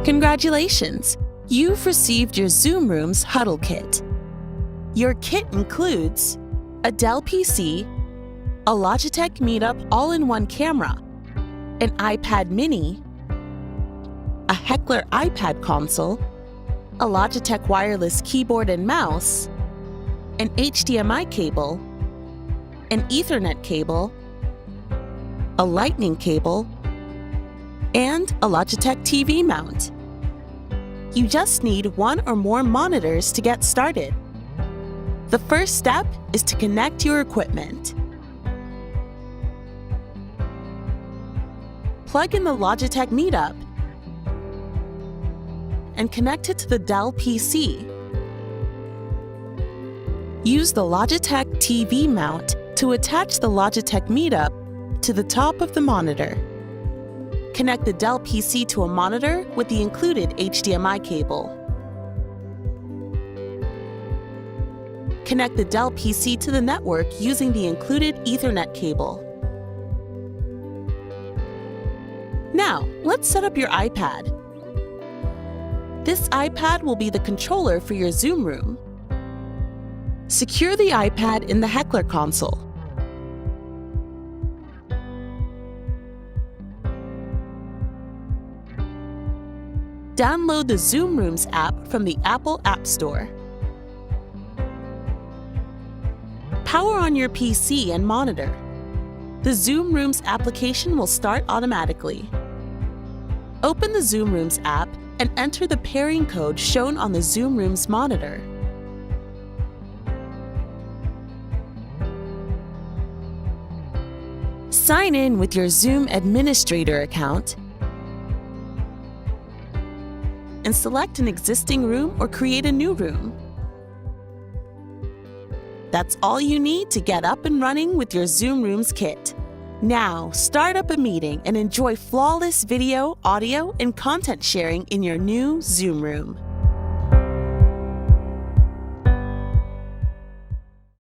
Congratulations! You've received your Zoom Rooms Huddle Kit. Your kit includes a Dell PC, a Logitech Meetup all-in-one camera, an iPad mini, a Heckler iPad console, a Logitech wireless keyboard and mouse, an HDMI cable, an Ethernet cable, a Lightning cable, and a Logitech TV mount. You just need one or more monitors to get started. The first step is to connect your equipment. Plug in the Logitech Meetup and connect it to the Dell PC. Use the Logitech TV mount to attach the Logitech Meetup to the top of the monitor. Connect the Dell PC to a monitor with the included HDMI cable. Connect the Dell PC to the network using the included Ethernet cable. Now, let's set up your iPad. This iPad will be the controller for your Zoom room. Secure the iPad in the Heckler console. Download the Zoom Rooms app from the Apple App Store. Power on your PC and monitor. The Zoom Rooms application will start automatically. Open the Zoom Rooms app and enter the pairing code shown on the Zoom Rooms monitor. Sign in with your Zoom administrator account and select an existing room or create a new room. That's all you need to get up and running with your Zoom Rooms kit. Now, start up a meeting and enjoy flawless video, audio, and content sharing in your new Zoom room.